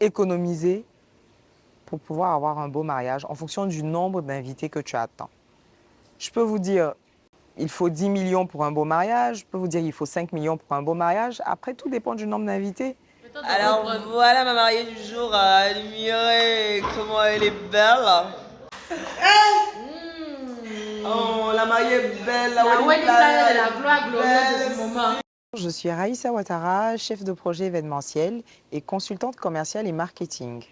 économiser pour pouvoir avoir un beau mariage en fonction du nombre d'invités que tu attends. Je peux vous dire, il faut 10 millions pour un beau mariage. Je peux vous dire, il faut 5 millions pour un beau mariage. Après, tout dépend du nombre d'invités. Alors voilà ma mariée du jour, admirez comment elle est belle. Oh, la mariée est belle, la wedding planner de la gloire glorieuse de ce moment. Je suis Raïssa Ouattara, chef de projet événementiel et consultante commerciale et marketing.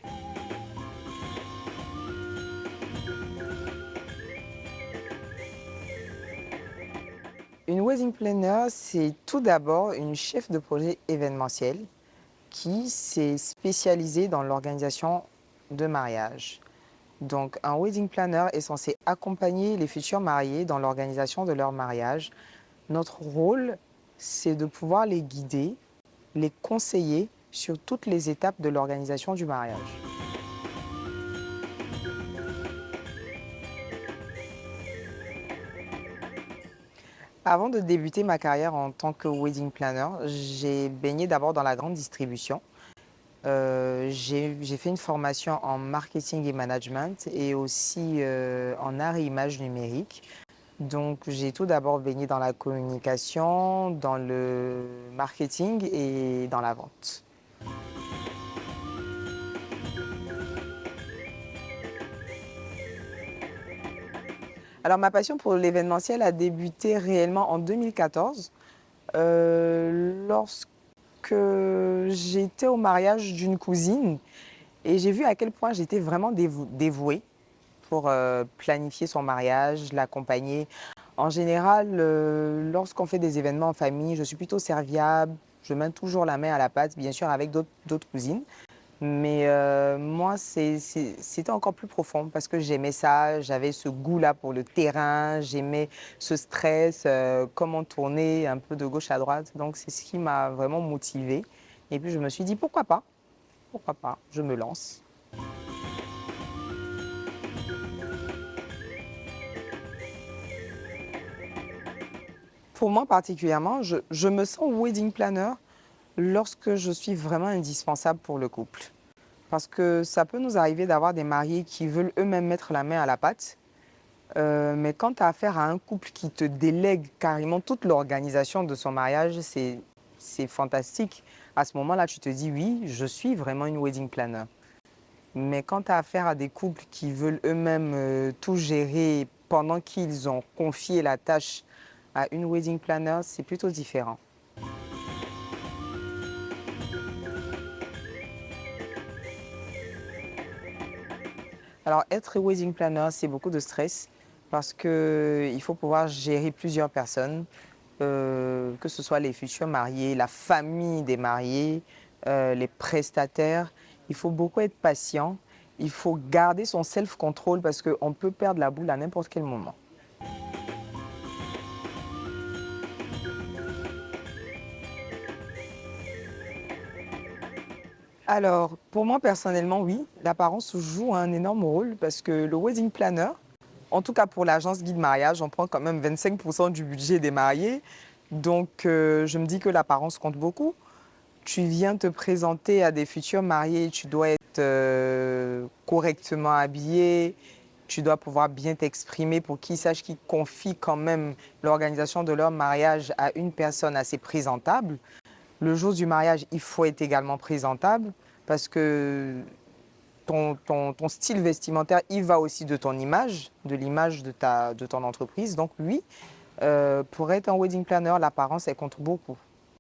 Une wedding planner, c'est tout d'abord une chef de projet événementiel qui s'est spécialisée dans l'organisation de mariage. Donc, un wedding planner est censé accompagner les futurs mariés dans l'organisation de leur mariage. Notre rôle, c'est de pouvoir les guider, les conseiller sur toutes les étapes de l'organisation du mariage. Avant de débuter ma carrière en tant que wedding planner, j'ai baigné d'abord dans la grande distribution. J'ai fait une formation en marketing et management et aussi en art et images numériques. Donc j'ai tout d'abord baigné dans la communication, dans le marketing et dans la vente. Alors ma passion pour l'événementiel a débuté réellement en 2014 lorsque j'étais au mariage d'une cousine et j'ai vu à quel point j'étais vraiment dévouée pour planifier son mariage, l'accompagner. En général, lorsqu'on fait des événements en famille, je suis plutôt serviable, je mets toujours la main à la pâte, bien sûr avec d'autres cousines. Mais moi, c'était encore plus profond parce que j'aimais ça, j'avais ce goût-là pour le terrain, j'aimais ce stress, comment tourner un peu de gauche à droite. Donc, c'est ce qui m'a vraiment motivée. Et puis, je me suis dit, pourquoi pas? Pourquoi pas? Je me lance. Pour moi particulièrement, je me sens wedding planner lorsque je suis vraiment indispensable pour le couple. Parce que ça peut nous arriver d'avoir des mariés qui veulent eux-mêmes mettre la main à la pâte. Mais quand tu as affaire à un couple qui te délègue carrément toute l'organisation de son mariage, c'est fantastique. À ce moment-là, tu te dis oui, je suis vraiment une wedding planner. Mais quand tu as affaire à des couples qui veulent eux-mêmes tout gérer pendant qu'ils ont confié la tâche à une wedding planner, c'est plutôt différent. Alors, être wedding planner, c'est beaucoup de stress parce qu'il faut pouvoir gérer plusieurs personnes, que ce soit les futurs mariés, la famille des mariés, les prestataires. Il faut beaucoup être patient. Il faut garder son self-control parce qu'on peut perdre la boule à n'importe quel moment. Alors, pour moi personnellement, oui, l'apparence joue un énorme rôle parce que le wedding planner, en tout cas pour l'agence guide mariage, on prend quand même 25% du budget des mariés. Donc, je me dis que l'apparence compte beaucoup. Tu viens te présenter à des futurs mariés, tu dois être correctement habillé, tu dois pouvoir bien t'exprimer pour qu'ils sachent qu'ils confient quand même l'organisation de leur mariage à une personne assez présentable. Le jour du mariage, il faut être également présentable parce que ton style vestimentaire, il va aussi de ton image, de l'image de ton entreprise. Donc oui, pour être un wedding planner, l'apparence, elle compte beaucoup.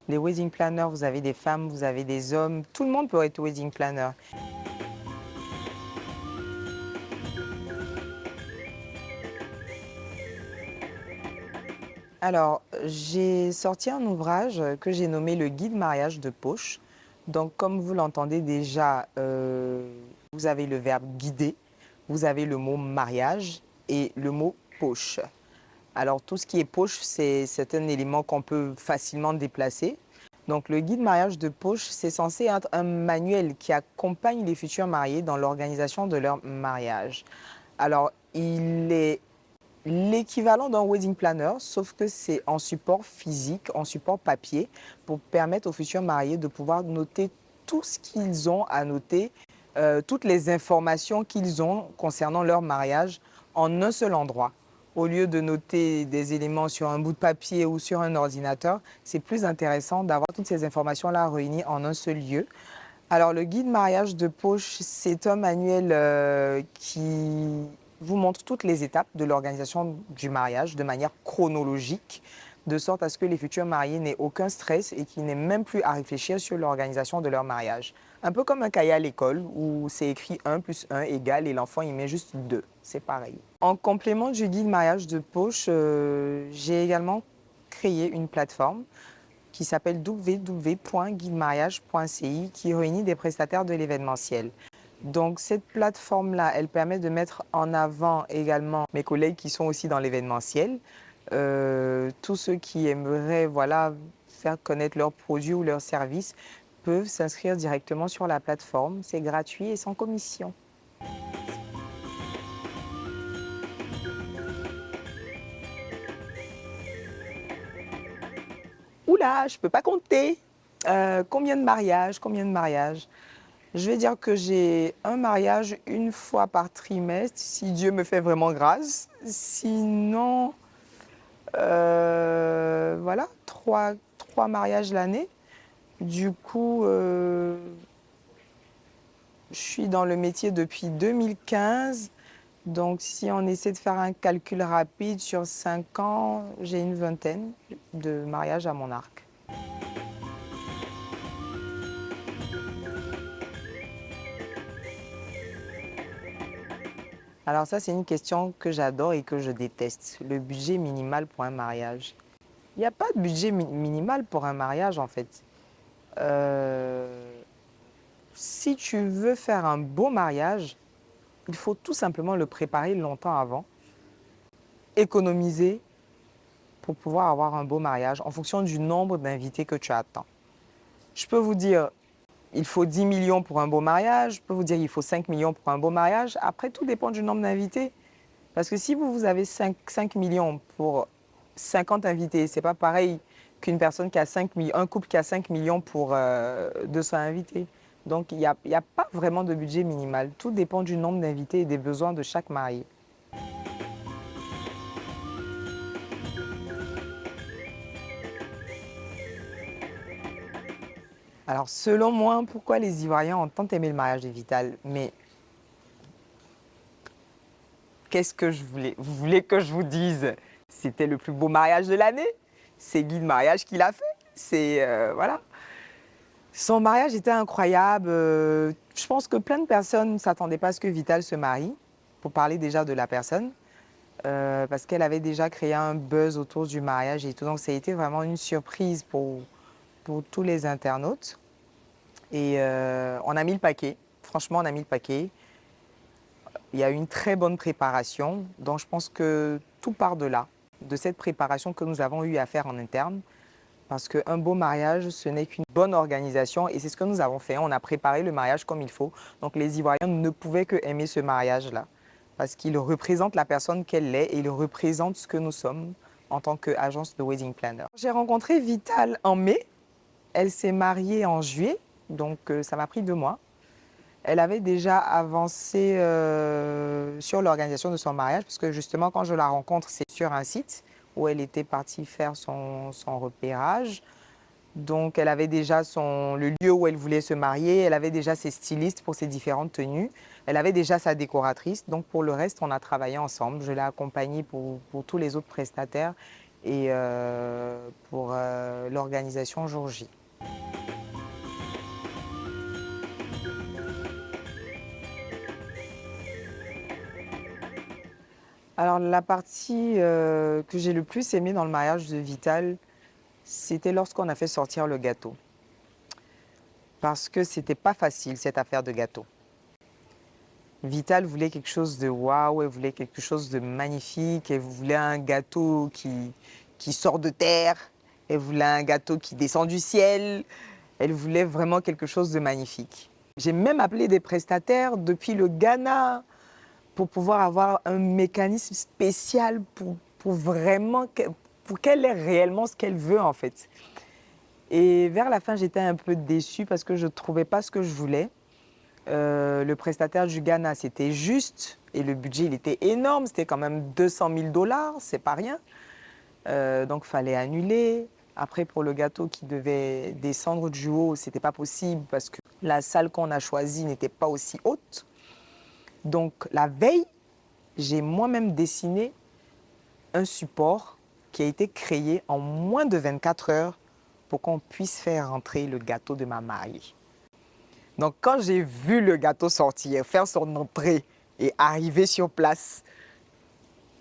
Les wedding planners, vous avez des femmes, vous avez des hommes, tout le monde peut être wedding planner. Alors, j'ai sorti un ouvrage que j'ai nommé le guide mariage de poche. Donc, comme vous l'entendez déjà, vous avez le verbe guider, vous avez le mot mariage et le mot poche. Alors, tout ce qui est poche, c'est un élément qu'on peut facilement déplacer. Donc, le guide mariage de poche, c'est censé être un manuel qui accompagne les futurs mariés dans l'organisation de leur mariage. Alors, il est l'équivalent d'un wedding planner, sauf que c'est en support physique, en support papier, pour permettre aux futurs mariés de pouvoir noter tout ce qu'ils ont à noter, toutes les informations qu'ils ont concernant leur mariage en un seul endroit. Au lieu de noter des éléments sur un bout de papier ou sur un ordinateur, c'est plus intéressant d'avoir toutes ces informations-là réunies en un seul lieu. Alors, le guide mariage de poche, c'est un manuel qui vous montre toutes les étapes de l'organisation du mariage de manière chronologique, de sorte à ce que les futurs mariés n'aient aucun stress et qu'ils n'aient même plus à réfléchir sur l'organisation de leur mariage. Un peu comme un cahier à l'école où c'est écrit 1 plus 1 égale et l'enfant il met juste 2. C'est pareil. En complément du guide mariage de poche, j'ai également créé une plateforme qui s'appelle www.guidemariage.ci qui réunit des prestataires de l'événementiel. Donc cette plateforme-là, elle permet de mettre en avant également mes collègues qui sont aussi dans l'événementiel, tous ceux qui aimeraient faire connaître leurs produits ou leurs services peuvent s'inscrire directement sur la plateforme. C'est gratuit et sans commission. Oula, je ne peux pas compter. Combien de mariages? Je vais dire que j'ai un mariage une fois par trimestre, si Dieu me fait vraiment grâce. Sinon, voilà, trois mariages l'année. Du coup, je suis dans le métier depuis 2015. Donc, si on essaie de faire un calcul rapide sur 5 ans, j'ai une vingtaine de mariages à mon arc. Alors ça, c'est une question que j'adore et que je déteste. Le budget minimal pour un mariage. Il n'y a pas de budget minimal pour un mariage, en fait. Si tu veux faire un beau mariage, il faut tout simplement le préparer longtemps avant, économiser pour pouvoir avoir un beau mariage en fonction du nombre d'invités que tu attends. Je peux vous dire, il faut 10 millions pour un beau mariage, je peux vous dire, il faut 5 millions pour un beau mariage. Après, tout dépend du nombre d'invités. Parce que si vous avez 5 millions pour 50 invités, ce n'est pas pareil qu'une personne qui a 5 millions, un couple qui a 5 millions pour 200 invités. Donc, il n'y a pas vraiment de budget minimal. Tout dépend du nombre d'invités et des besoins de chaque marié. Alors, selon moi, pourquoi les Ivoiriens ont tant aimé le mariage de Vital? Mais qu'est-ce que je voulais? Vous voulez que je vous dise? C'était le plus beau mariage de l'année. C'est Guy de mariage qui l'a fait. Voilà. Son mariage était incroyable. Je pense que plein de personnes ne s'attendaient pas à ce que Vital se marie, pour parler déjà de la personne, parce qu'elle avait déjà créé un buzz autour du mariage et tout. Donc, ça a été vraiment une surprise pour tous les internautes. Et on a mis le paquet. Franchement, on a mis le paquet. Il y a eu une très bonne préparation. Donc, je pense que tout part de là, de cette préparation que nous avons eu à faire en interne. Parce qu'un beau mariage, ce n'est qu'une bonne organisation et c'est ce que nous avons fait. On a préparé le mariage comme il faut. Donc les Ivoiriens ne pouvaient que aimer ce mariage-là parce qu'il représente la personne qu'elle est et il représente ce que nous sommes en tant qu'agence de wedding planner. J'ai rencontré Vital en mai. Elle s'est mariée en juillet, donc ça m'a pris 2 mois. Elle avait déjà avancé sur l'organisation de son mariage parce que justement, quand je la rencontre, c'est sur un site où elle était partie faire son repérage. Donc, elle avait déjà le lieu où elle voulait se marier. Elle avait déjà ses stylistes pour ses différentes tenues. Elle avait déjà sa décoratrice. Donc, pour le reste, on a travaillé ensemble. Je l'ai accompagnée pour tous les autres prestataires et pour l'organisation jour J. Alors, la partie que j'ai le plus aimée dans le mariage de Vital, c'était lorsqu'on a fait sortir le gâteau. Parce que c'était pas facile, cette affaire de gâteau. Vital voulait quelque chose de waouh, elle voulait quelque chose de magnifique, elle voulait un gâteau qui sort de terre, elle voulait un gâteau qui descend du ciel, elle voulait vraiment quelque chose de magnifique. J'ai même appelé des prestataires depuis le Ghana, pour pouvoir avoir un mécanisme spécial pour qu'elle ait réellement ce qu'elle veut en fait. Et vers la fin, j'étais un peu déçue parce que je ne trouvais pas ce que je voulais. Le prestataire du Ghana, c'était juste. Et le budget, il était énorme. C'était quand même 200 000 dollars, c'est pas rien. Donc, il fallait annuler. Après, pour le gâteau qui devait descendre du haut, c'était pas possible parce que la salle qu'on a choisie n'était pas aussi haute. Donc, la veille, j'ai moi-même dessiné un support qui a été créé en moins de 24 heures pour qu'on puisse faire rentrer le gâteau de ma mariée. Donc, quand j'ai vu le gâteau sortir, faire son entrée et arriver sur place,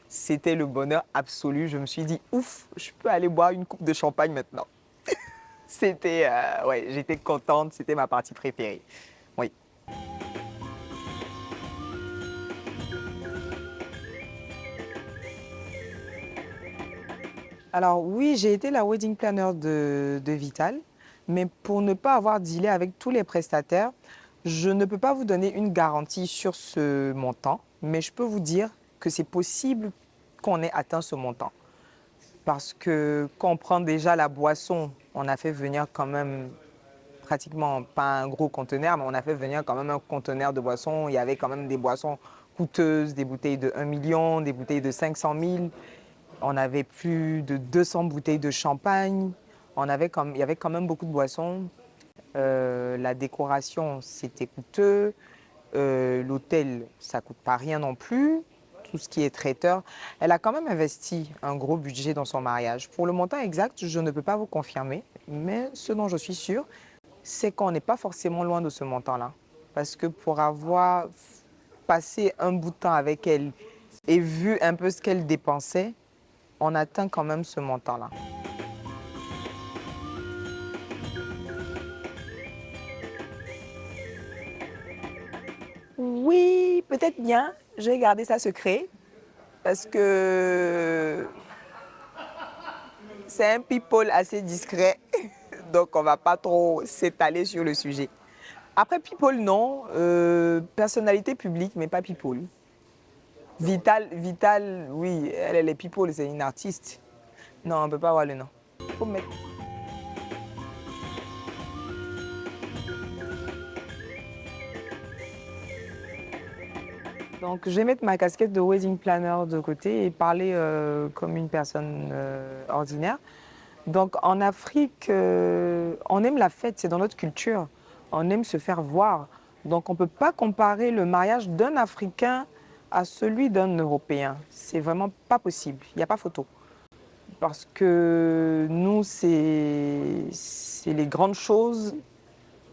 c'était le bonheur absolu. Je me suis dit, ouf, je peux aller boire une coupe de champagne maintenant. C'était, ouais, j'étais contente, c'était ma partie préférée. Oui. Alors oui, j'ai été la wedding planner de Vital, mais pour ne pas avoir dealé avec tous les prestataires, je ne peux pas vous donner une garantie sur ce montant, mais je peux vous dire que c'est possible qu'on ait atteint ce montant. Parce que quand on prend déjà la boisson, on a fait venir quand même pratiquement pas un gros conteneur, mais on a fait venir quand même un conteneur de boissons. Il y avait quand même des boissons coûteuses, des bouteilles de 1 million, des bouteilles de 500 000. On avait plus de 200 bouteilles de champagne. Il y avait quand même beaucoup de boissons. La décoration, c'était coûteux. L'hôtel, ça coûte pas rien non plus. Tout ce qui est traiteur. Elle a quand même investi un gros budget dans son mariage. Pour le montant exact, je ne peux pas vous confirmer. Mais ce dont je suis sûre, c'est qu'on n'est pas forcément loin de ce montant-là. Parce que pour avoir passé un bout de temps avec elle et vu un peu ce qu'elle dépensait, on atteint quand même ce montant-là. Oui, peut-être bien. Je vais garder ça secret parce que c'est un people assez discret. Donc, on ne va pas trop s'étaler sur le sujet. Après, people, non. Personnalité publique, mais pas people. Vital, oui, elle est people, c'est une artiste. Non, on ne peut pas avoir le nom. Faut mettre. Donc, je vais mettre ma casquette de wedding planner de côté et parler comme une personne ordinaire. Donc, en Afrique, on aime la fête, c'est dans notre culture. On aime se faire voir. Donc, on ne peut pas comparer le mariage d'un Africain à celui d'un Européen. C'est vraiment pas possible. Il n'y a pas photo. Parce que nous, c'est les grandes choses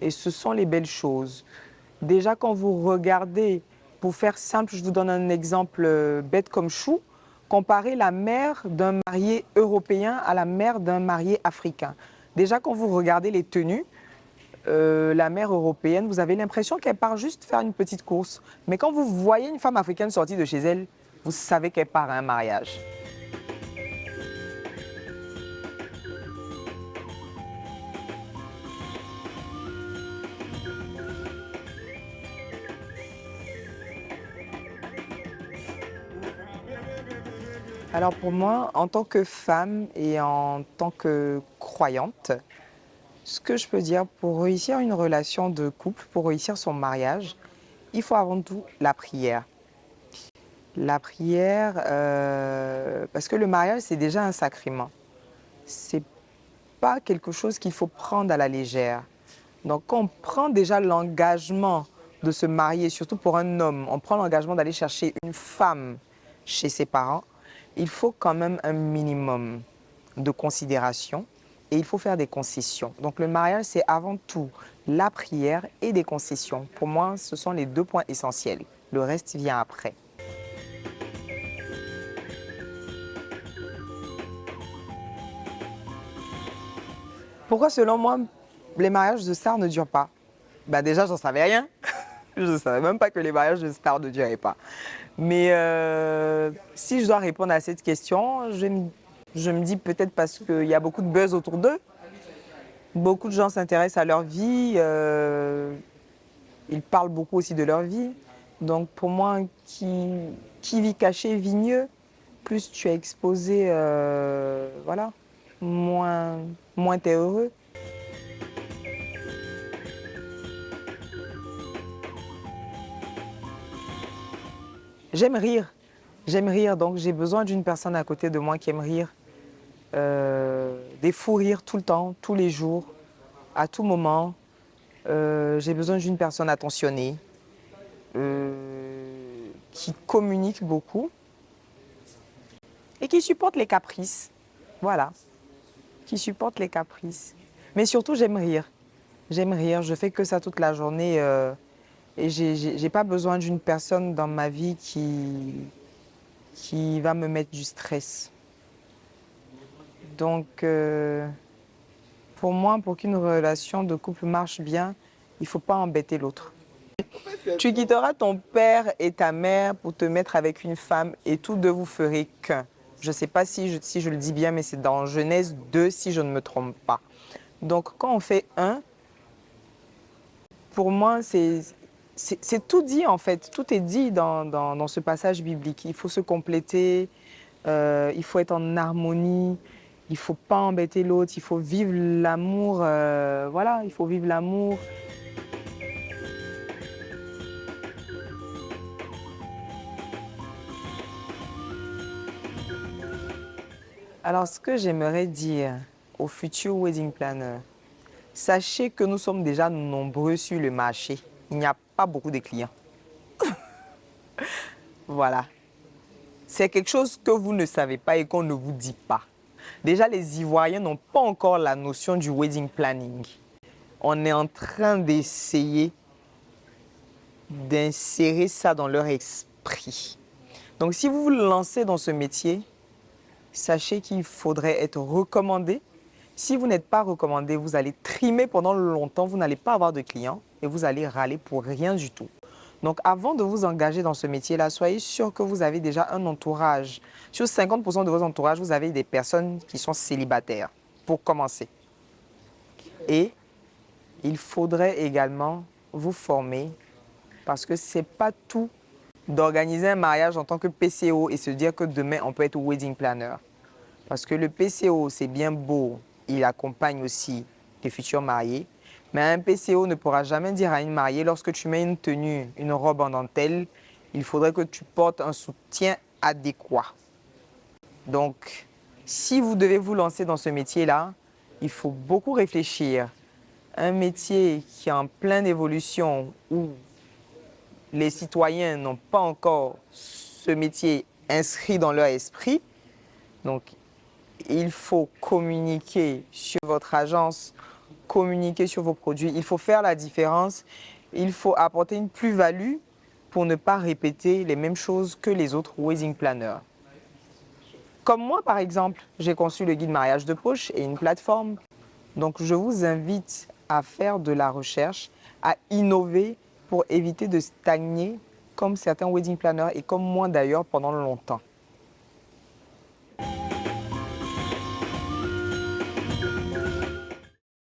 et ce sont les belles choses. Déjà, quand vous regardez, pour faire simple, je vous donne un exemple bête comme chou, comparez la mère d'un marié européen à la mère d'un marié africain. Déjà, quand vous regardez les tenues, la mère européenne, vous avez l'impression qu'elle part juste faire une petite course. Mais quand vous voyez une femme africaine sortir de chez elle, vous savez qu'elle part à un mariage. Alors pour moi, en tant que femme et en tant que croyante, ce que je peux dire pour réussir une relation de couple, pour réussir son mariage, il faut avant tout la prière. La prière, parce que le mariage, c'est déjà un sacrement. C'est pas quelque chose qu'il faut prendre à la légère. Donc quand on prend déjà l'engagement de se marier, surtout pour un homme, on prend l'engagement d'aller chercher une femme chez ses parents, il faut quand même un minimum de considération et il faut faire des concessions. Donc le mariage, c'est avant tout la prière et des concessions. Pour moi, ce sont les deux points essentiels. Le reste vient après. Pourquoi, selon moi, les mariages de stars ne durent pas? Bah déjà, j'en savais rien. Je ne savais même pas que les mariages de stars ne duraient pas. Mais si je dois répondre à cette question, je me dis peut-être parce qu'il y a beaucoup de buzz autour d'eux. Beaucoup de gens s'intéressent à leur vie. Ils parlent beaucoup aussi de leur vie. Donc pour moi, qui vit caché vit mieux. Plus tu es exposé, voilà, moins tu es heureux. j'aime rire. J'aime rire, donc j'ai besoin d'une personne à côté de moi qui aime rire. Des fous rires tout le temps, tous les jours, à tout moment. J'ai besoin d'une personne attentionnée, qui communique beaucoup et qui supporte les caprices. Voilà, qui supporte les caprices. Mais surtout, j'aime rire. J'aime rire, je fais que ça toute la journée et j'ai pas besoin d'une personne dans ma vie qui va me mettre du stress. Donc, pour moi, pour qu'une relation de couple marche bien, il ne faut pas embêter l'autre. Tu quitteras ton père et ta mère pour te mettre avec une femme et tous deux vous ferez qu'un. Je ne sais pas si je le dis bien, mais c'est dans Genèse 2, si je ne me trompe pas. Donc, quand on fait un, pour moi, c'est tout dit en fait. Tout est dit dans ce passage biblique. Il faut se compléter, il faut être en harmonie, il ne faut pas embêter l'autre, il faut vivre l'amour. Voilà, il faut vivre l'amour. Alors, ce que j'aimerais dire aux futurs wedding planners, sachez que nous sommes déjà nombreux sur le marché. Il n'y a pas beaucoup de clients. Voilà. C'est quelque chose que vous ne savez pas et qu'on ne vous dit pas. Déjà, les Ivoiriens n'ont pas encore la notion du wedding planning. On est en train d'essayer d'insérer ça dans leur esprit. Donc, si vous vous lancez dans ce métier, sachez qu'il faudrait être recommandé. Si vous n'êtes pas recommandé, vous allez trimer pendant longtemps, vous n'allez pas avoir de clients et vous allez râler pour rien du tout. Donc, avant de vous engager dans ce métier-là, soyez sûr que vous avez déjà un entourage. Sur 50% de vos entourages, vous avez des personnes qui sont célibataires, pour commencer. Et il faudrait également vous former, parce que ce n'est pas tout d'organiser un mariage en tant que PCO et se dire que demain, on peut être wedding planner. Parce que le PCO, c'est bien beau, il accompagne aussi les futurs mariés. Mais un PCO ne pourra jamais dire à une mariée, lorsque tu mets une tenue, une robe en dentelle, il faudrait que tu portes un soutien adéquat. Donc, si vous devez vous lancer dans ce métier-là, il faut beaucoup réfléchir. Un métier qui est en pleine évolution, où les citoyens n'ont pas encore ce métier inscrit dans leur esprit. Donc, il faut communiquer sur votre agence, communiquer sur vos produits. Il faut faire la différence. Il faut apporter une plus-value pour ne pas répéter les mêmes choses que les autres wedding planners. Comme moi, par exemple, j'ai conçu le guide mariage de poche et une plateforme. Donc, je vous invite à faire de la recherche, à innover pour éviter de stagner comme certains wedding planners et comme moi d'ailleurs pendant longtemps.